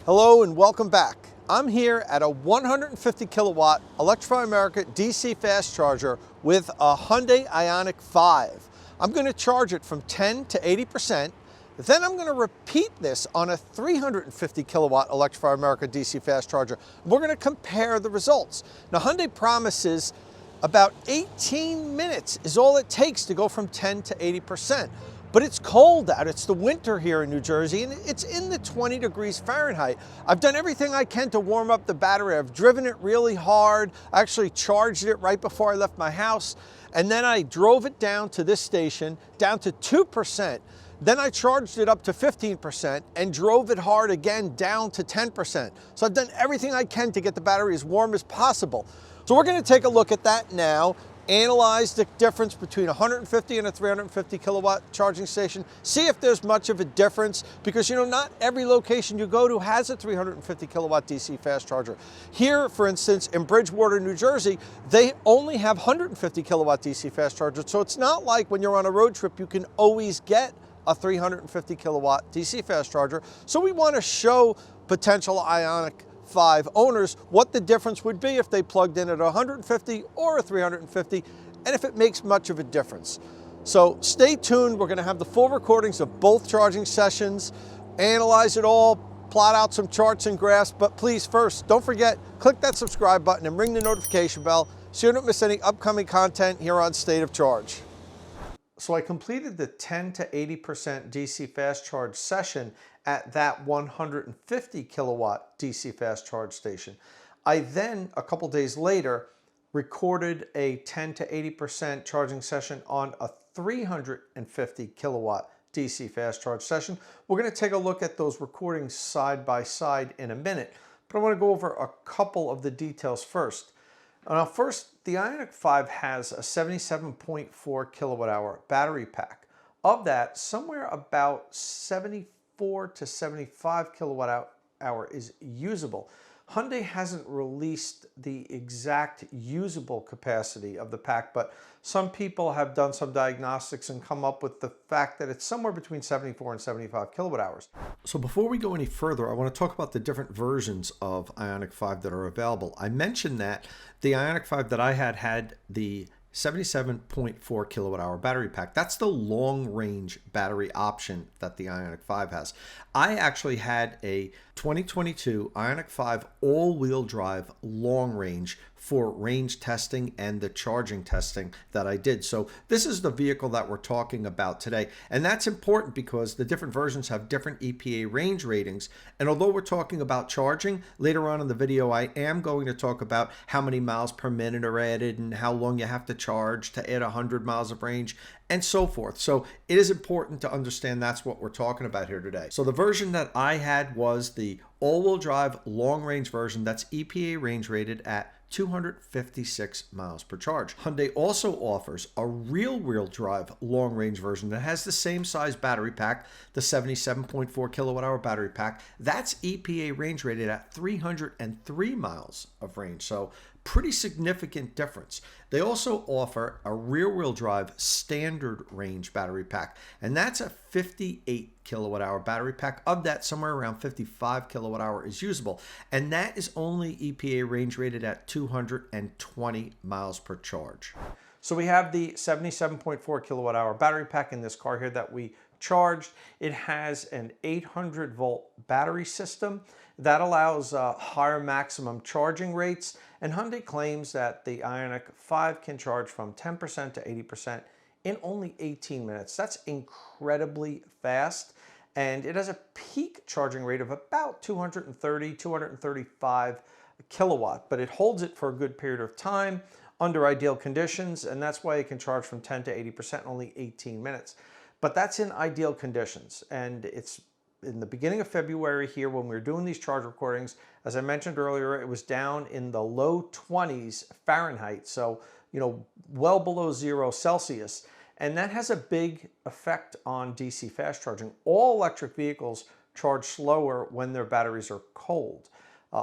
Hello and welcome back. I'm here at a 150 kilowatt Electrify America DC fast charger with a Hyundai Ioniq 5. I'm going to charge it from 10 to 80%. Then I'm going to repeat this on a 350 kilowatt Electrify America DC fast charger. We're going to compare the results. Now Hyundai promises about 18 minutes is all it takes to go from 10 to 80%. But it's cold out. It's the winter here in New Jersey, and it's in the 20 degrees Fahrenheit. I've done everything I can to warm up the battery. I've driven it really hard. I actually charged it right before I left my house, and then I drove it down to this station, down to 2%. Then I charged it up to 15% and drove it hard again down to 10%. So I've done everything I can to get the battery as warm as possible. So we're going to take a look at that now. Analyze the difference between 150 and a 350 kilowatt charging station. See if there's much of a difference because, you know, not every location you go to has a 350 kilowatt DC fast charger. Here, for instance, in Bridgewater, New Jersey, they only have 150 kilowatt DC fast chargers. So it's not like when you're on a road trip, you can always get a 350 kilowatt DC fast charger. So we want to show potential Ioniq 5 owners what the difference would be if they plugged in at 150 or a 350 and if it makes much of a difference. So stay tuned. We're going to have the full recordings of both charging sessions, analyze it all, plot out some charts and graphs, but please first don't forget, click that subscribe button and ring the notification bell so you don't miss any upcoming content here on State of Charge. So I completed the 10 to 80% DC fast charge session at that 150 kilowatt DC fast charge station. I then, a couple days later, recorded a 10 to 80% charging session on a 350 kilowatt DC fast charge session. We're going to take a look at those recordings side by side in a minute, but I want to go over a couple of the details first. Now first, the Ioniq 5 has a 77.4 kilowatt hour battery pack. Of that, somewhere about 74 to 75 kilowatt hour is usable. Hyundai hasn't released the exact usable capacity of the pack, but some people have done some diagnostics and come up with the fact that it's somewhere between 74 and 75 kilowatt hours. So before we go any further, I want to talk about the different versions of Ioniq 5 that are available. I mentioned that the Ioniq 5 that I had the 77.4 kilowatt hour battery pack. That's the long range battery option that the Ioniq 5 has. I actually had a 2022 Ioniq 5 all-wheel drive long range for range testing and the charging testing that I did. So this is the vehicle that we're talking about today. And that's important because the different versions have different EPA range ratings. And although we're talking about charging, later on in the video, I am going to talk about how many miles per minute are added and how long you have to charge to add 100 miles of range and so forth. So it is important to understand that's what we're talking about here today. So the version that I had was the all-wheel drive long-range version that's EPA range rated at 256 miles per charge. Hyundai also offers a rear-wheel drive long-range version that has the same size battery pack, the 77.4 kilowatt hour battery pack. That's EPA range rated at 303 miles of range. So pretty significant difference. They also offer a rear-wheel drive standard range battery pack, and that's a 58 kilowatt hour battery pack. Of that, somewhere around 55 kilowatt hour is usable, and that is only EPA range rated at 220 miles per charge. So we have the 77.4 kilowatt hour battery pack in this car here that we charged. It has an 800 volt battery system that allows higher maximum charging rates, and Hyundai claims that the Ioniq 5 can charge from 10% to 80% in only 18 minutes. That's incredibly fast, and it has a peak charging rate of about 230, 235 kilowatt, but it holds it for a good period of time under ideal conditions, and that's why it can charge from 10 to 80% in only 18 minutes. But that's in ideal conditions, and it's in the beginning of February here when we were doing these charge recordings. As I mentioned earlier, it was down in the low 20s Fahrenheit, so, you know, well below 0 Celsius. And that has a big effect on DC fast charging. All electric vehicles charge slower when their batteries are cold.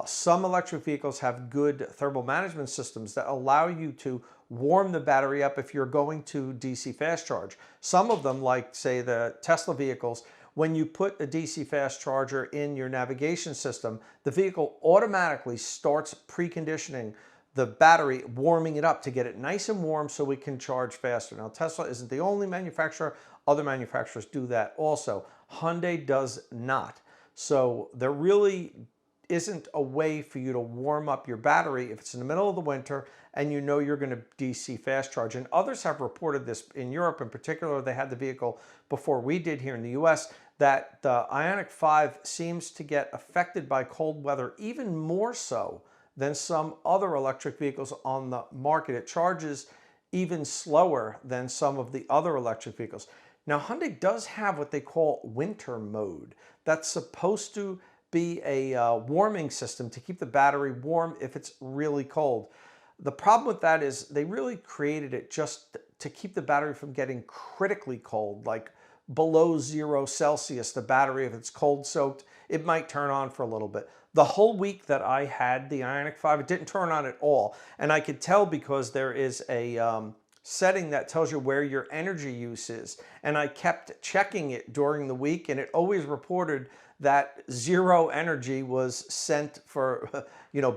Some electric vehicles have good thermal management systems that allow you to warm the battery up if you're going to DC fast charge. Some of them, like say the Tesla vehicles, when you put a DC fast charger in your navigation system, the vehicle automatically starts preconditioning the battery, warming it up to get it nice and warm so we can charge faster. Now, Tesla isn't the only manufacturer. Other manufacturers do that also. Hyundai does not. So there really isn't a way for you to warm up your battery if it's in the middle of the winter and you know you're going to DC fast charge. And others have reported this in Europe in particular. They had the vehicle before we did here in the US, that the Ioniq 5 seems to get affected by cold weather even more so than some other electric vehicles on the market. It charges even slower than some of the other electric vehicles. Now, Hyundai does have what they call winter mode. That's supposed to be a warming system to keep the battery warm if it's really cold. The problem with that is they really created it just to keep the battery from getting critically cold, like below 0 Celsius. The battery, if it's cold soaked, it might turn on for a little bit. The whole week that I had the Ioniq 5, it didn't turn on at all. And I could tell because there is a setting that tells you where your energy use is. And I kept checking it during the week, and it always reported that 0 energy was sent for,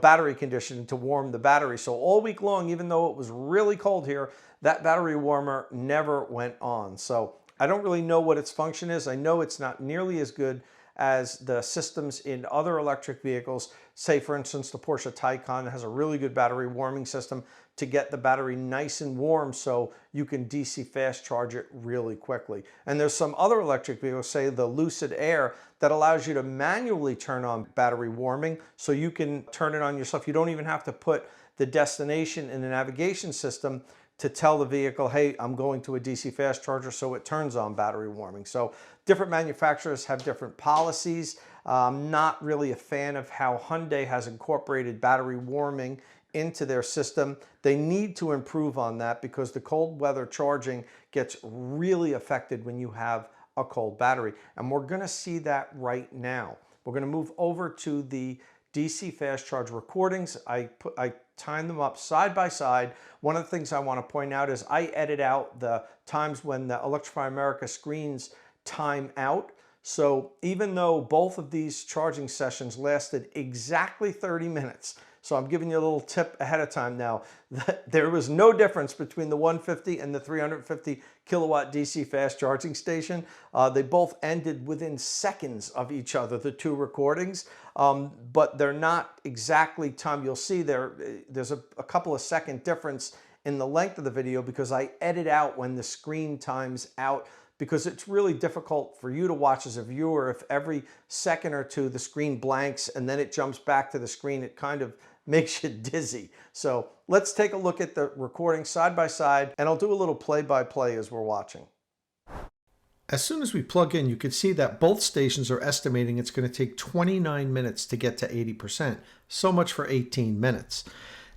battery conditioning to warm the battery. So all week long, even though it was really cold here, that battery warmer never went on. So I don't really know what its function is. I know it's not nearly as good as the systems in other electric vehicles. Say, for instance, the Porsche Taycan has a really good battery warming system to get the battery nice and warm so you can DC fast charge it really quickly. And there's some other electric vehicles, say the Lucid Air, that allows you to manually turn on battery warming so you can turn it on yourself. You don't even have to put the destination in the navigation system to tell the vehicle, hey, I'm going to a DC fast charger, so it turns on battery warming. So different manufacturers have different policies. I'm not really a fan of how Hyundai has incorporated battery warming into their system. They need to improve on that because the cold weather charging gets really affected when you have a cold battery. And we're gonna see that right now. We're gonna move over to the DC fast charge recordings. I timed them up side by side. One of the things I want to point out is I edit out the times when the Electrify America screens time out. So even though both of these charging sessions lasted exactly 30 minutes, so I'm giving you a little tip ahead of time now, that there was no difference between the 150 and the 350 kilowatt DC fast charging station. They both ended within seconds of each other, the two recordings, but they're not exactly timed. You'll see there's a couple of second difference in the length of the video because I edit out when the screen times out, because it's really difficult for you to watch as a viewer if every second or two the screen blanks and then it jumps back to the screen. It kind of makes you dizzy. So let's take a look at the recording side by side, and I'll do a little play-by-play as we're watching. As soon as we plug in, you can see that both stations are estimating it's going to take 29 minutes to get to 80%. So much for 18 minutes.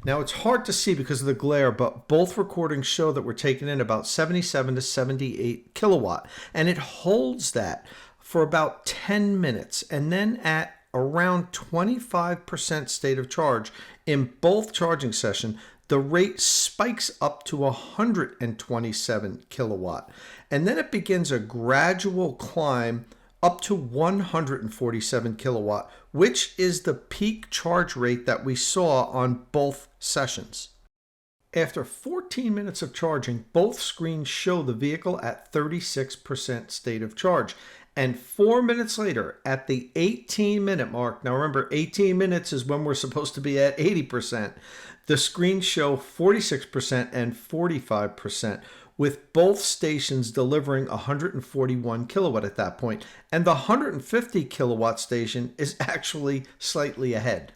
Now, it's hard to see because of the glare, but both recordings show that we're taking in about 77 to 78 kilowatt, and it holds that for about 10 minutes. And then at around 25% state of charge in both charging sessions, the rate spikes up to 127 kilowatt. And then it begins a gradual climb up to 147 kilowatt, which is the peak charge rate that we saw on both sessions. After 14 minutes of charging, both screens show the vehicle at 36% state of charge. And 4 minutes later, at the 18-minute mark, now remember, 18 minutes is when we're supposed to be at 80%, the screens show 46% and 45%, with both stations delivering 141 kilowatt at that point. And the 150 kilowatt station is actually slightly ahead.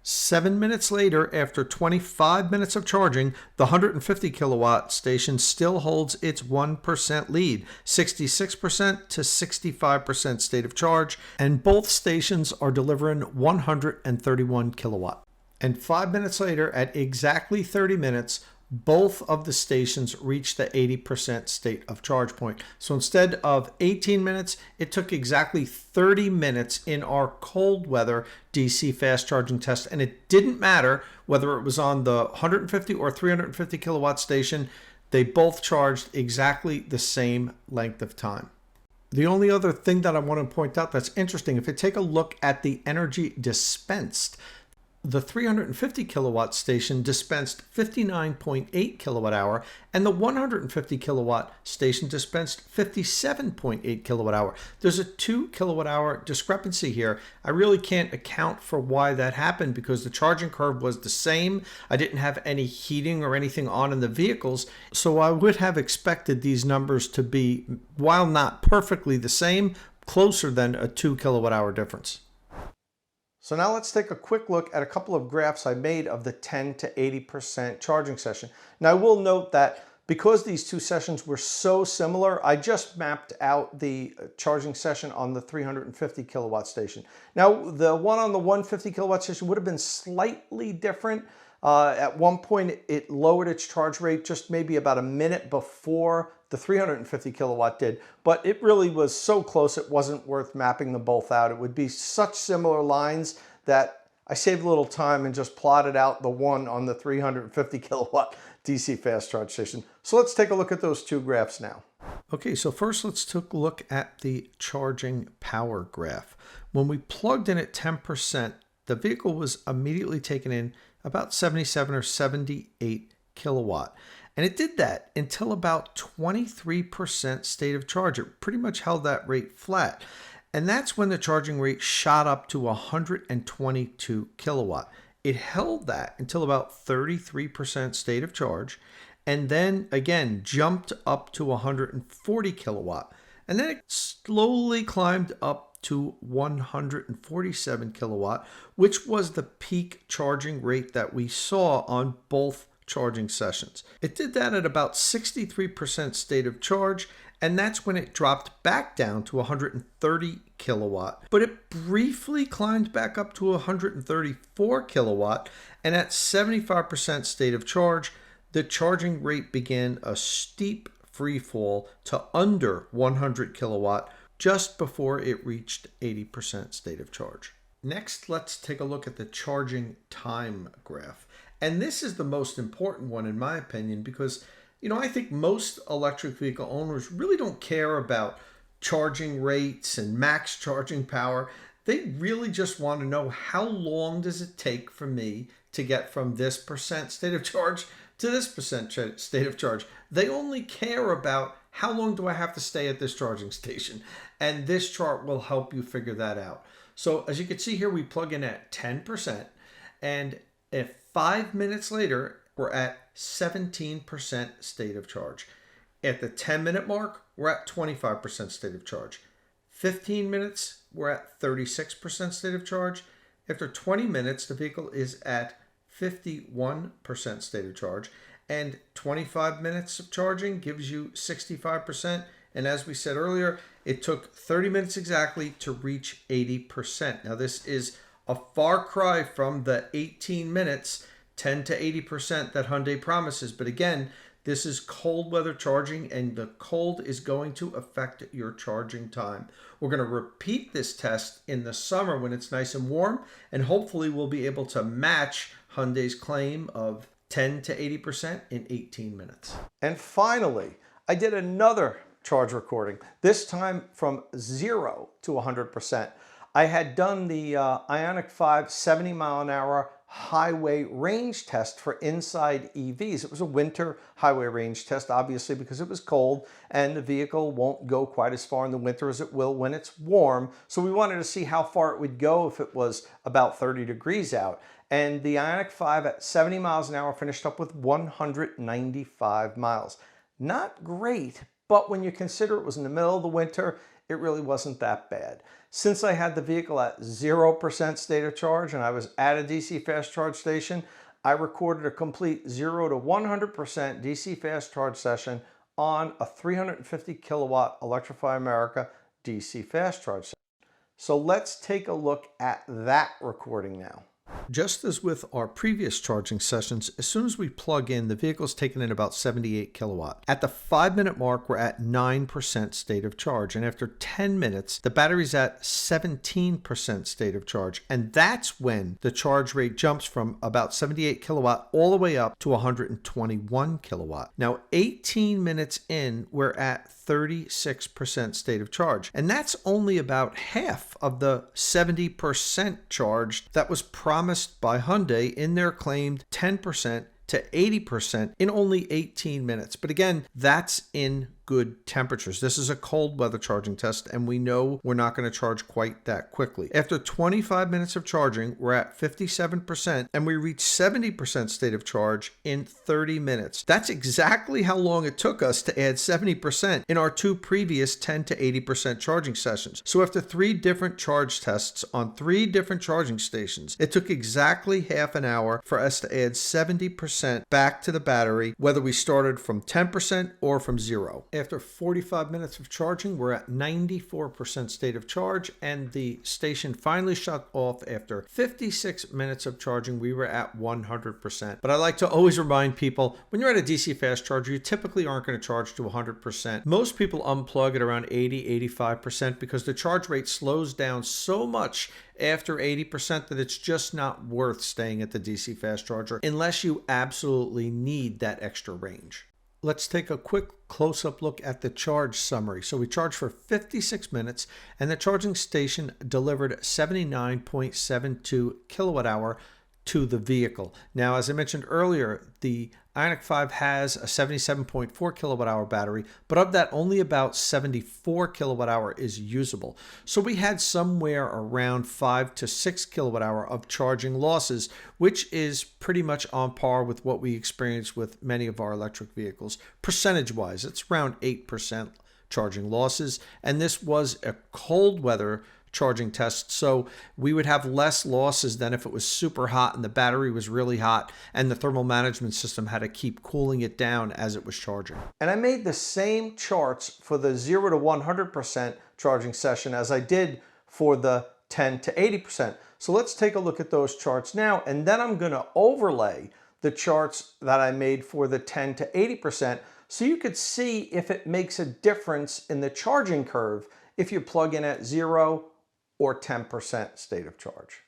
7 minutes later, after 25 minutes of charging, the 150 kilowatt station still holds its 1% lead, 66% to 65% state of charge, and both stations are delivering 131 kilowatt. And 5 minutes later, at exactly 30 minutes, both of the stations reached the 80% state of charge point. So instead of 18 minutes, it took exactly 30 minutes in our cold weather DC fast charging test. And it didn't matter whether it was on the 150 or 350 kilowatt station, they both charged exactly the same length of time. The only other thing that I want to point out that's interesting, if you take a look at the energy dispensed, the 350 kilowatt station dispensed 59.8 kilowatt hour, and the 150 kilowatt station dispensed 57.8 kilowatt hour. There's a 2 kilowatt hour discrepancy here. I really can't account for why that happened because the charging curve was the same. I didn't have any heating or anything on in the vehicles, so I would have expected these numbers to be, while not perfectly the same, closer than a 2 kilowatt hour difference. So now let's take a quick look at a couple of graphs I made of the 10 to 80% charging session. Now I will note that because these two sessions were so similar, I just mapped out the charging session on the 350 kilowatt station. Now the one on the 150 kilowatt station would have been slightly different. At one point it lowered its charge rate just maybe about a minute before the 350 kilowatt did, but it really was so close it wasn't worth mapping them both out. It would be such similar lines that I saved a little time and just plotted out the one on the 350 kilowatt DC fast charge station. So let's take a look at those two graphs now. Okay, so first let's take a look at the charging power graph. When we plugged in at 10%, the vehicle was immediately taken in about 77 or 78 kilowatt. And it did that until about 23% state of charge. It pretty much held that rate flat. And that's when the charging rate shot up to 122 kilowatt. It held that until about 33% state of charge, and then again jumped up to 140 kilowatt. And then it slowly climbed up to 147 kilowatt, which was the peak charging rate that we saw on both charging sessions. It did that at about 63% state of charge, and that's when it dropped back down to 130 kilowatt. But it briefly climbed back up to 134 kilowatt, and at 75% state of charge, the charging rate began a steep free fall to under 100 kilowatt just before it reached 80% state of charge. Next, let's take a look at the charging time graph. And this is the most important one in my opinion because, I think most electric vehicle owners really don't care about charging rates and max charging power. They really just want to know how long does it take for me to get from this percent state of charge to this percent state of charge. They only care about how long do I have to stay at this charging station. And this chart will help you figure that out. So as you can see here, we plug in at 10%, and if 5 minutes later, we're at 17% state of charge. At the 10-minute mark, we're at 25% state of charge. 15 minutes, we're at 36% state of charge. After 20 minutes, the vehicle is at 51% state of charge. And 25 minutes of charging gives you 65%. And as we said earlier, it took 30 minutes exactly to reach 80%. Now this is a far cry from the 18 minutes, 10 to 80% that Hyundai promises. But again, this is cold weather charging, and the cold is going to affect your charging time. We're going to repeat this test in the summer when it's nice and warm, and hopefully we'll be able to match Hyundai's claim of 10 to 80% in 18 minutes. And finally, I did another charge recording, this time from 0 to 100%. I had done the Ioniq 5 70 mile an hour highway range test for inside EVs. It was a winter highway range test, obviously, because it was cold and the vehicle won't go quite as far in the winter as it will when it's warm. So we wanted to see how far it would go if it was about 30 degrees out. And the Ioniq 5 at 70 miles an hour finished up with 195 miles. Not great, but when you consider it was in the middle of the winter, it really wasn't that bad. Since I had the vehicle at 0% state of charge and I was at a DC fast charge station, I recorded a complete 0 to 100% DC fast charge session on a 350 kilowatt Electrify America DC fast charge session. So let's take a look at that recording now. Just as with our previous charging sessions, as soon as we plug in, the vehicle's taken in about 78 kilowatt. At the 5-minute mark, we're at 9% state of charge. And after 10 minutes, the battery's at 17% state of charge. And that's when the charge rate jumps from about 78 kilowatt all the way up to 121 kilowatt. Now, 18 minutes in, we're at 36% state of charge. And that's only about half of the 70% charged that was promised by Hyundai in their claimed 10% to 80% in only 18 minutes. But again, that's in good temperatures. This is a cold weather charging test, and we know we're not going to charge quite that quickly. After 25 minutes of charging, we're at 57%, and we reach 70% state of charge in 30 minutes. That's exactly how long it took us to add 70% in our two previous 10 to 80% charging sessions. So after 3 different charge tests on 3 different charging stations, it took exactly half an hour for us to add 70% back to the battery, whether we started from 10% or from 0. After 45 minutes of charging, we're at 94% state of charge, and the station finally shut off after 56 minutes of charging. We were at 100%. But I like to always remind people, when you're at a DC fast charger, you typically aren't going to charge to 100%. Most people unplug at around 80-85% because the charge rate slows down so much after 80% that it's just not worth staying at the DC fast charger unless you absolutely need that extra range. Let's take a quick close-up look at the charge summary. So we charged for 56 minutes, and the charging station delivered 79.72 kilowatt hour to the vehicle. Now, as I mentioned earlier, the Ioniq 5 has a 77.4 kilowatt hour battery, but of that, only about 74 kilowatt hour is usable. So we had somewhere around 5 to 6 kilowatt hour of charging losses, which is pretty much on par with what we experience with many of our electric vehicles. Percentage-wise, it's around 8% charging losses, and this was a cold weather charging test, so we would have less losses than if it was super hot and the battery was really hot and the thermal management system had to keep cooling it down as it was charging. And I made the same charts for the 0 to 100% charging session as I did for the 10 to 80%. So let's take a look at those charts now, and then I'm going to overlay the charts that I made for the 10 to 80% so you could see if it makes a difference in the charging curve if you plug in at 0 or 10% state of charge.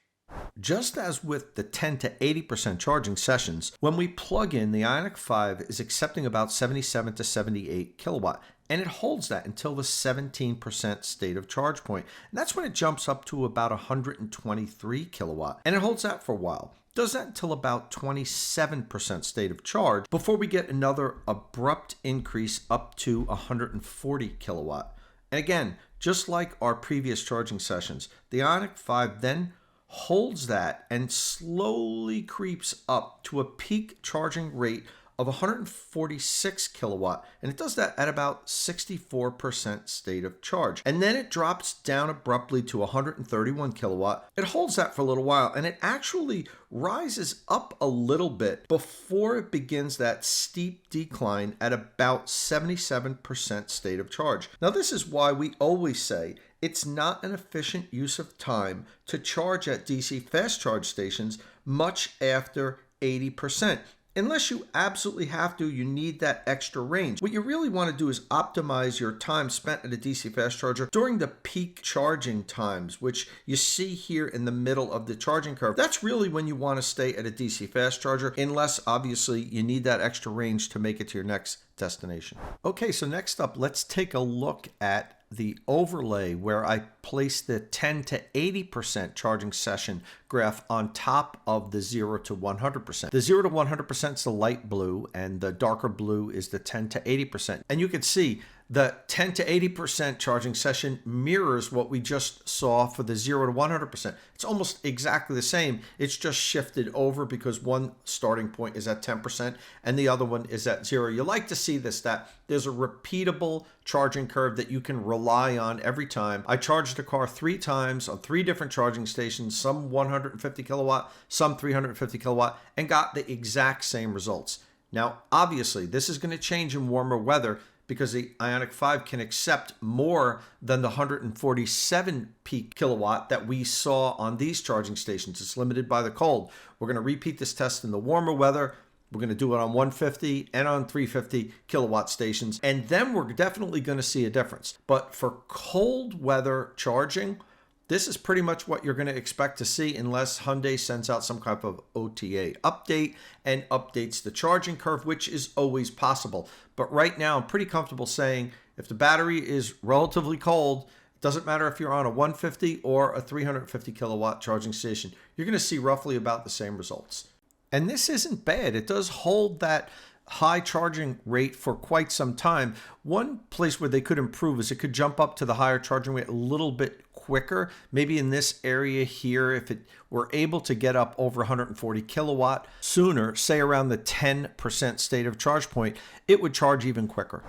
Just as with the 10 to 80% charging sessions, when we plug in, the Ioniq 5 is accepting about 77 to 78 kilowatt, and it holds that until the 17% state of charge point. And that's when it jumps up to about 123 kilowatt, and it holds that for a while. Does that until about 27% state of charge before we get another abrupt increase up to 140 kilowatt. And again, just like our previous charging sessions, the Ioniq 5 then holds that and slowly creeps up to a peak charging rate of 146 kilowatt, and it does that at about 64% state of charge. And then it drops down abruptly to 131 kilowatt. It holds that for a little while, and it actually rises up a little bit before it begins that steep decline at about 77% state of charge. Now, this is why we always say it's not an efficient use of time to charge at DC fast charge stations much after 80%. Unless you absolutely have to, you need that extra range. What you really want to do is optimize your time spent at a DC fast charger during the peak charging times, which you see here in the middle of the charging curve. That's really when you want to stay at a DC fast charger, unless obviously you need that extra range to make it to your next destination. Okay, so next up, let's take a look at the overlay where I place the 10 to 80% charging session graph on top of the 0 to 100%. The 0 to 100% is the light blue, and the darker blue is the 10 to 80%. And you can see the 10 to 80% charging session mirrors what we just saw for the 0 to 100%. It's almost exactly the same. It's just shifted over because one starting point is at 10% and the other one is at 0. You like to see this, that there's a repeatable charging curve that you can rely on every time. I charged the car 3 times on 3 different charging stations, some 150 kilowatt, some 350 kilowatt, and got the exact same results. Now, obviously, this is going to change in warmer weather because the Ioniq 5 can accept more than the 147 peak kilowatt that we saw on these charging stations. It's limited by the cold. We're going to repeat this test in the warmer weather. We're going to do it on 150 and on 350 kilowatt stations, and then we're definitely going to see a difference. But for cold weather charging, this is pretty much what you're going to expect to see unless Hyundai sends out some type of OTA update and updates the charging curve, which is always possible. But right now, I'm pretty comfortable saying If the battery is relatively cold, it doesn't matter if you're on a 150 or a 350 kilowatt charging station, you're going to see roughly about the same results. And this isn't bad. It does hold that high charging rate for quite some time. One place where they could improve is it could jump up to the higher charging rate a little bit quicker. Maybe in this area here, if it were able to get up over 140 kilowatt sooner, say around the 10% state of charge point, it would charge even quicker.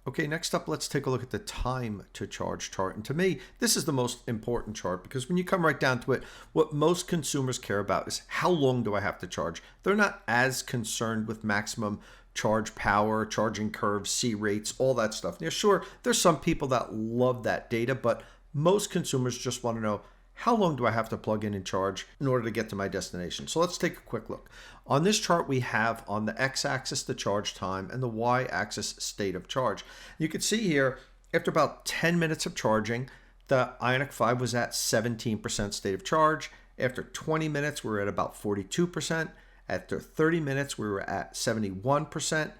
Okay, next up, let's take a look at the time to charge chart. And to me, this is the most important chart because when you come right down to it, what most consumers care about is how long do I have to charge? They're not as concerned with maximum charge power, charging curves, C rates, all that stuff. Now, sure, there's some people that love that data, but most consumers just want to know how long do I have to plug in and charge in order to get to my destination. So let's take a quick look. On this chart, we have on the x-axis the charge time and the y-axis state of charge. You can see here, after about 10 minutes of charging, the Ioniq 5 was at 17% state of charge. After 20 minutes, we were at about 42%. After 30 minutes, we were at 71%.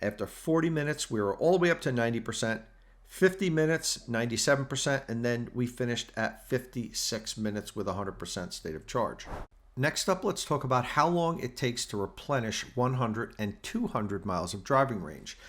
After 40 minutes, we were all the way up to 90%. 50 minutes, 97%, and then we finished at 56 minutes with 100% state of charge. Next up, let's talk about how long it takes to replenish 100 and 200 miles of driving range.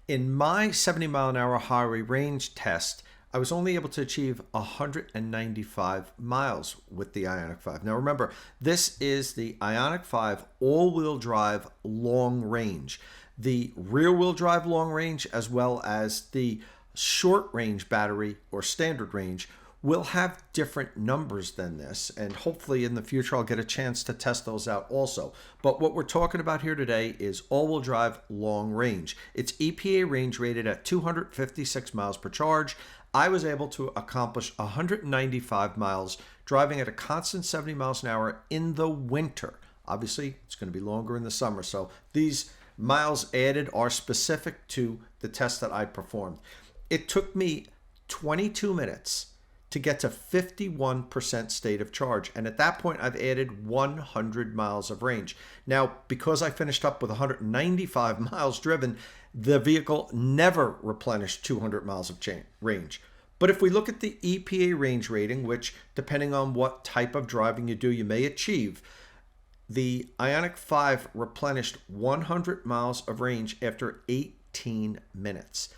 In my 70 mile an hour highway range test, I was only able to achieve 195 miles with the Ioniq 5. Now remember, this is the Ioniq 5 all-wheel drive long range. The rear-wheel drive long range as well as the short range battery or standard range will have different numbers than this, and hopefully in the future I'll get a chance to test those out also. But what we're talking about here today is all-wheel drive long range. It's EPA range rated at 256 miles per charge. I was able to accomplish 195 miles driving at a constant 70 miles an hour in the winter. Obviously it's going to be longer in the summer, so these miles added are specific to the test that I performed. It took me 22 minutes to get to 51% state of charge. And at that point, I've added 100 miles of range. Now, because I finished up with 195 miles driven, the vehicle never replenished 200 miles of range. But if we look at the EPA range rating, which depending on what type of driving you do, you may achieve, the Ioniq 5 replenished 100 miles of range after 18 minutes.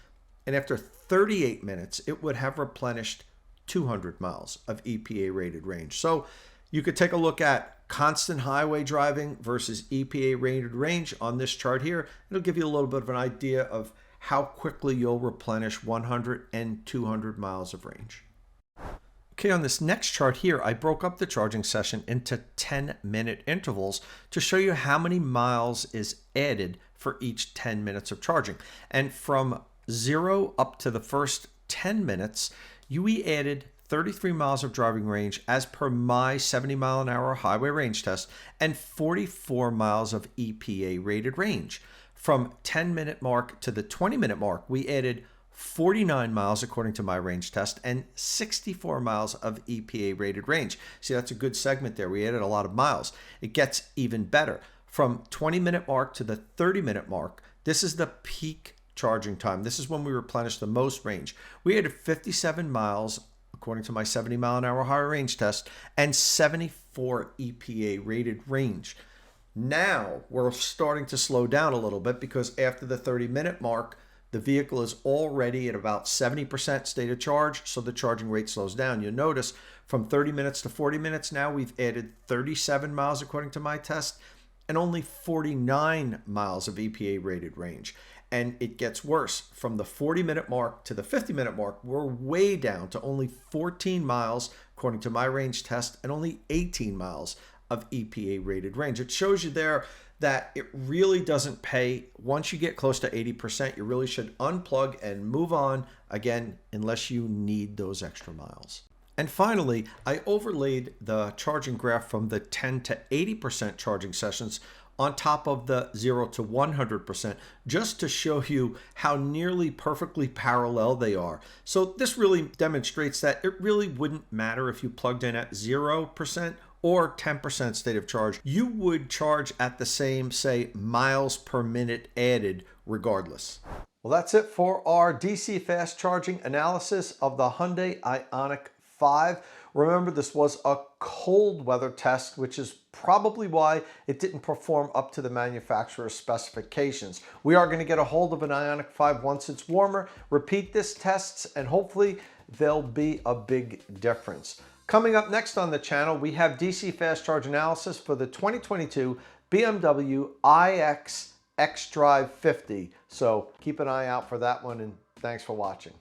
And after 38 minutes, it would have replenished 200 miles of EPA rated range. So you could take a look at constant highway driving versus EPA rated range on this chart here. It'll give you a little bit of an idea of how quickly you'll replenish 100 and 200 miles of range. Okay, on this next chart here, I broke up the charging session into 10-minute intervals to show you how many miles is added for each 10 minutes of charging. And from 0 up to the first 10 minutes, we added 33 miles of driving range as per my 70 mile an hour highway range test and 44 miles of EPA rated range. From 10-minute mark to the 20-minute mark, we added 49 miles according to my range test and 64 miles of EPA rated range. See, that's a good segment there. We added a lot of miles. It gets even better. From 20-minute mark to the 30-minute mark, this is the peak charging time. This is when we replenish the most range. We added 57 miles according to my 70 mile an hour higher range test and 74 EPA rated range. Now we're starting to slow down a little bit because after the 30-minute mark, the vehicle is already at about 70% state of charge, so the charging rate slows down. You'll notice from 30 minutes to 40 minutes now, we've added 37 miles according to my test and only 49 miles of EPA rated range. And it gets worse. From the 40-minute mark to the 50-minute mark, we're way down to only 14 miles according to my range test and only 18 miles of EPA rated range. It shows you there that it really doesn't pay. Once you get close to 80%, you really should unplug and move on again, unless you need those extra miles. And finally, I overlaid the charging graph from the 10 to 80% charging sessions on top of the 0 to 100%, just to show you how nearly perfectly parallel they are. So this really demonstrates that it really wouldn't matter if you plugged in at 0% or 10% state of charge. You would charge at the same, say, miles per minute added regardless. Well, that's it for our DC fast charging analysis of the Hyundai Ioniq 5. Remember, this was a cold weather test, which is probably why it didn't perform up to the manufacturer's specifications. We are going to get a hold of an Ioniq 5 once it's warmer, repeat this tests, and hopefully there'll be a big difference. Coming up next on the channel, we have DC fast charge analysis for the 2022 BMW iX xDrive 50. So keep an eye out for that one, and thanks for watching.